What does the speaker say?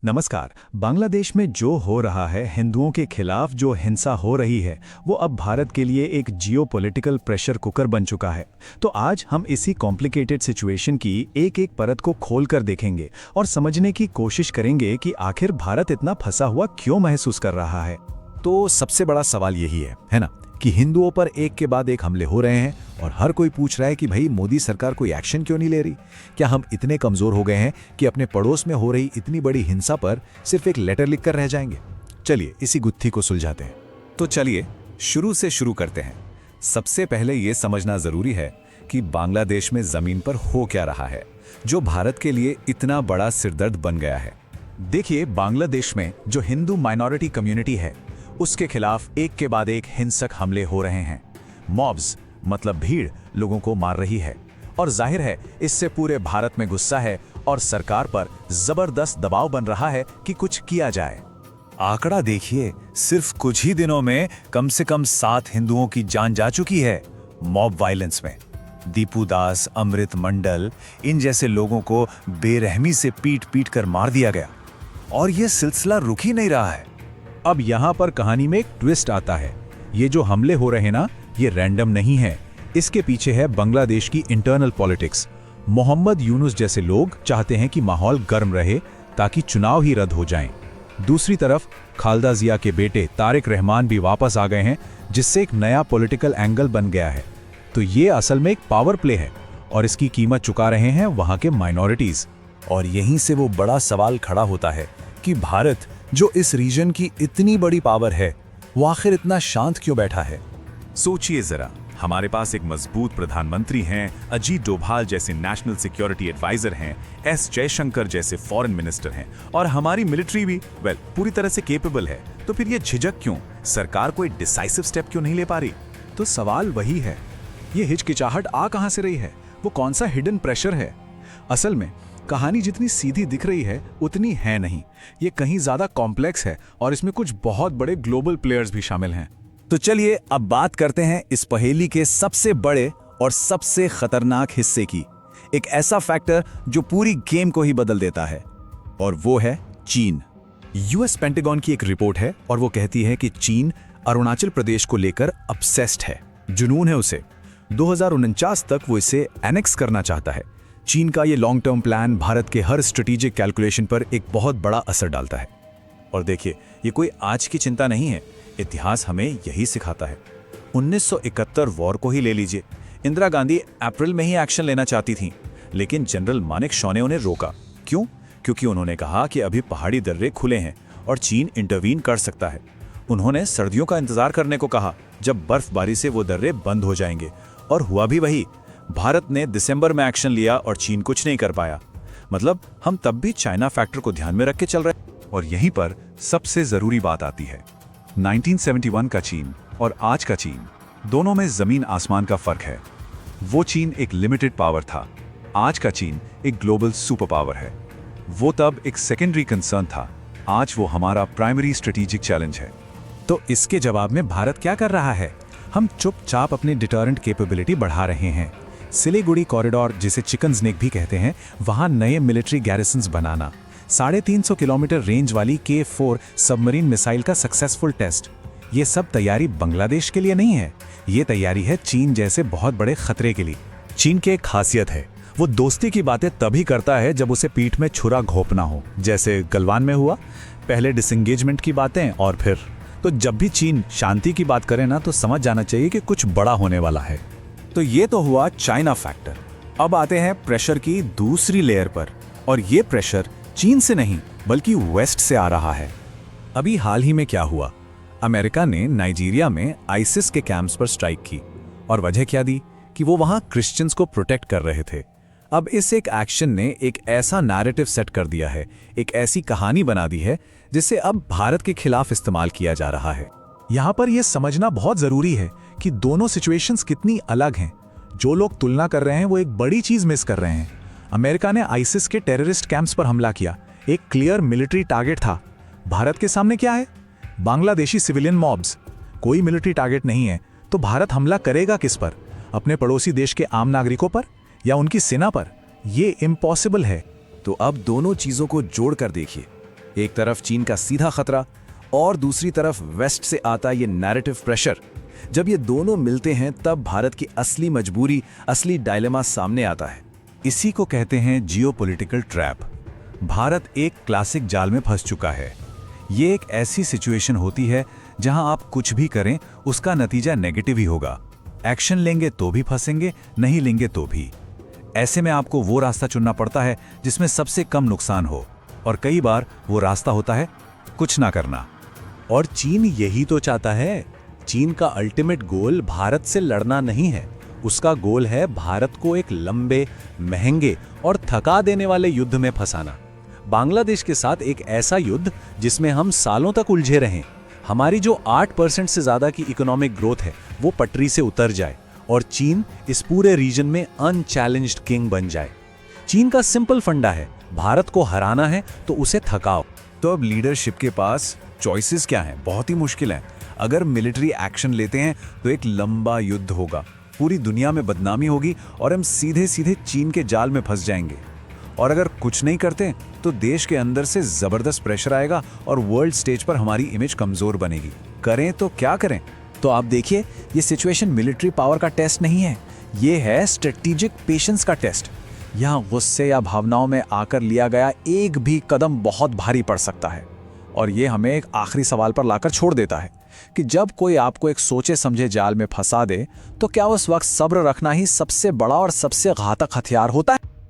नमस्कार। बांग्लादेश में जो हो रहा है, हिंदुओं के खिलाफ जो हिंसा हो रही है, वो अब भारत के लिए एक जियोपॉलिटिकल प्रेशर कुकर बन चुका है। तो आज हम इसी कॉम्प्लिकेटेड सिचुएशन की एक एक परत को खोलकर देखेंगे और समझने की कोशिश करेंगे कि आखिर भारत इतना फंसा हुआ क्यों महसूस कर रहा है। तो सबसे बड़ा सवाल यही है ना, कि हिंदुओं पर एक के बाद एक हमले हो रहे हैं और हर कोई पूछ रहा है कि भाई मोदी सरकार कोई एक्शन क्यों नहीं ले रही। क्या हम इतने कमजोर हो गए हैं कि अपने पड़ोस में हो रही इतनी बड़ी हिंसा पर सिर्फ एक लेटर लिखकर रह जाएंगे? चलिए इसी गुत्थी को सुलझाते हैं। तो चलिए शुरू से शुरू करते हैं। सबसे पहले यह समझना जरूरी है कि बांग्लादेश में जमीन पर हो क्या रहा है जो भारत के लिए इतना बड़ा सिरदर्द बन गया है। देखिए, बांग्लादेश में जो हिंदू माइनॉरिटी कम्युनिटी है, उसके खिलाफ एक के बाद एक हिंसक हमले हो रहे हैं। मॉब्स मतलब भीड़ लोगों को मार रही है और जाहिर है इससे पूरे भारत में गुस्सा है और सरकार पर जबरदस्त दबाव बन रहा है कि कुछ किया जाए। आंकड़ा देखिए, सिर्फ कुछ ही दिनों में कम से कम 7 हिंदुओं की जान जा चुकी है मॉब वायलेंस में। दीपू दास, अमृत मंडल, इन जैसे लोगों को बेरहमी से पीट पीट कर मार दिया गया और यह सिलसिला रुक ही नहीं रहा है। अब यहाँ पर कहानी में एक ट्विस्ट आता है। ये जो हमले हो रहे हैं ना, ये रैंडम नहीं है। इसके पीछे है बांग्लादेश की इंटरनल पॉलिटिक्स। मोहम्मद यूनुस जैसे लोग चाहते हैं कि माहौल गर्म रहे ताकि चुनाव ही रद्द हो जाएं। दूसरी तरफ खालदा जिया के बेटे तारिक रहमान भी वापस आ गए हैं, जिससे एक नया पॉलिटिकल एंगल बन गया है। तो ये असल में एक पावर प्ले है और इसकी कीमत चुका रहे हैं वहाँ के माइनॉरिटीज। और यहीं से वो बड़ा सवाल खड़ा होता है कि भारत, जो इस रीजन की इतनी बड़ी पावर है, वो आखिर इतना शांत क्यों बैठा है? सोचिए जरा, हमारे पास एक मजबूत प्रधानमंत्री हैं, अजीत डोभाल जैसे नेशनल सिक्योरिटी एडवाइजर हैं, एस जयशंकर जैसे फॉरेन मिनिस्टर हैं और हमारी मिलिट्री भी पूरी तरह से केपेबल है। तो फिर ये झिझक क्यों? सरकार कोई डिसाइसिव स्टेप क्यों नहीं ले पा रही? तो सवाल वही है, ये हिचकिचाहट आ कहां से रही है? वो कौन सा हिडन प्रेशर है? असल में कहानी जितनी सीधी दिख रही है उतनी है नहीं। ये कहीं ज्यादा कॉम्प्लेक्स है और इसमें कुछ बहुत बड़े ग्लोबल प्लेयर्स भी शामिल हैं। तो चलिए अब बात करते हैं इस पहेली के सबसे बड़े और सबसे खतरनाक हिस्से की। एक ऐसा फैक्टर जो पूरी गेम को ही बदल देता है, और वो है चीन। यूएस पेंटागन की एक रिपोर्ट है और वो कहती है कि चीन अरुणाचल प्रदेश को लेकर ऑब्सेस्ड है। जुनून है उसे। 2049 तक वो इसे एनेक्स करना चाहता है। चीन का ये लॉन्ग टर्म प्लान भारत के हर स्ट्रेटेजिक कैलकुलेशन पर एक बहुत बड़ा असर डालता है। और देखिए, ये कोई आज की चिंता नहीं है, इतिहास हमें यही सिखाता है। 1971 वॉर को ही ले लीजिए। इंदिरा गांधी अप्रैल में ही एक्शन लेना चाहती थीं, लेकिन जनरल मानेक शॉ ने उन्हें रोका। क्यों? क्योंकि उन्होंने कहा कि अभी पहाड़ी दर्रे खुले हैं और चीन इंटरवीन कर सकता है। उन्होंने सर्दियों का इंतजार करने को कहा, जब बर्फबारी से वो दर्रे बंद हो जाएंगे, और हुआ भी वही। भारत ने दिसंबर में एक्शन लिया और चीन कुछ नहीं कर पाया। मतलब हम तब भी चाइना फैक्टर को ध्यान में रख के चल रहे। और यहीं पर सबसे जरूरी बात आती है। 1971 का चीन और आज का चीन, दोनों में जमीन आसमान का फर्क है। वो चीन एक लिमिटेड पावर था, आज का चीन एक ग्लोबल सुपर पावर है। वो तब एक सेकेंडरी कंसर्न था, आज वो हमारा प्राइमरी स्ट्रेटेजिक चैलेंज है। तो इसके जवाब में भारत क्या कर रहा है? हम चुपचाप अपनी डिटरेंट कैपेबिलिटी बढ़ा रहे हैं। सिलीगुड़ी कॉरिडोर, जिसे चिकन स्नेक भी कहते हैं, वहां नए मिलिट्री गैरिसन्स बनाना, 350 किलोमीटर रेंज वाली K4 सबमरीन मिसाइल का सक्सेसफुल टेस्ट, ये सब तैयारी बांग्लादेश के लिए नहीं है, ये तैयारी है चीन जैसे बहुत बड़े खतरे के लिए। चीन की एक खासियत है, वो दोस्ती की बातें तभी करता है जब उसे पीठ में छुरा घोंपना हो, जैसे गलवान में हुआ। पहले डिसएंगेजमेंट की बातें और फिर तो जब भी चीन शांति की बात करे ना, तो समझ जाना चाहिए कि कुछ बड़ा होने वाला है। तो ये तो हुआ चाइना फैक्टर। अब आते हैं प्रेशर की दूसरी लेयर पर, और ये प्रेशर चीन से नहीं बल्कि वेस्ट से आ रहा है। अभी हाल ही में क्या हुआ? अमेरिका ने नाइजीरिया में आईसिस के कैंप्स पर स्ट्राइक की, और वजह क्या दी? कि वो वहां क्रिश्चियंस को प्रोटेक्ट कर रहे थे। अब इस एक एक्शन ने एक ऐसा नैरेटिव सेट कर दिया है, एक ऐसी कहानी बना दी है जिसे अब भारत के खिलाफ इस्तेमाल किया जा रहा है। यहाँ पर यह समझना बहुत जरूरी है कि दोनों सिचुएशंस कितनी अलग हैं। जो लोग तुलना कर रहे हैं वो एक बड़ी चीज मिस कर रहे हैं। अमेरिका ने आईसिस के टेररिस्ट कैंप्स पर हमला किया, एक क्लियर मिलिट्री टारगेट था। भारत के सामने क्या है? Bangladeshi civilian mobs. कोई मिलिट्री टारगेट नहीं है, तो भारत हमला करेगा किस पर? अपने पड़ोसी देश के आम नागरिकों पर या उनकी सेना पर? ये इम्पॉसिबल है। तो अब दोनों चीजों को जोड़कर देखिए। एक तरफ चीन का सीधा खतरा और दूसरी तरफ वेस्ट से आता ये नैरेटिव प्रेशर। जब ये दोनों मिलते हैं तब भारत की असली मजबूरी, असली डायलेमा सामने आता है। इसी को कहते हैं जियोपॉलिटिकल ट्रैप। भारत एक क्लासिक जाल में फंस चुका है। ये एक ऐसी सिचुएशन होती है जहां आप कुछ भी करें उसका नतीजा नेगेटिव ही होगा। एक्शन लेंगे तो भी फंसेंगे, नहीं लेंगे तो भी। ऐसे में आपको वो रास्ता चुनना पड़ता है जिसमें सबसे कम नुकसान हो, और कई बार वो रास्ता होता है कुछ ना करना। और चीन यही तो चाहता है। चीन का अल्टीमेट गोल भारत से लड़ना नहीं है, उसका गोल है भारत को एक लंबे, महंगे और थका देने वाले युद्ध में फंसाना। बांग्लादेश के साथ एक ऐसा युद्ध जिसमें हम सालों तक उलझे रहें, हमारी जो 8% से ज्यादा की इकोनॉमिक ग्रोथ है वो पटरी से उतर जाए और चीन इस पूरे रीजन में अनचैलेंज्ड किंग बन जाए। चीन का सिंपल फंडा है, भारत को हराना है तो उसे थकाओ। तो अब लीडरशिप के पास चॉइसेस क्या हैं? बहुत ही मुश्किल है। अगर मिलिट्री एक्शन लेते हैं तो एक लंबा युद्ध होगा, पूरी दुनिया में बदनामी होगी और हम सीधे सीधे चीन के जाल में फंस जाएंगे। और अगर कुछ नहीं करते तो देश के अंदर से जबरदस्त प्रेशर आएगा और वर्ल्ड स्टेज पर हमारी इमेज कमजोर बनेगी। करें तो क्या करें? तो आप देखिए, ये सिचुएशन मिलिट्री पावर का टेस्ट नहीं है, ये है स्ट्रेटेजिक पेशेंस का टेस्ट। यहाँ गुस्से या भावनाओं में आकर लिया गया एक भी कदम बहुत भारी पड़ सकता है। और ये हमें एक आखिरी सवाल पर लाकर छोड़ देता है कि जब कोई आपको एक सोचे समझे जाल में फंसा दे तो क्या उस वक्त सब्र रखना ही सबसे बड़ा और सबसे घातक हथियार होता है?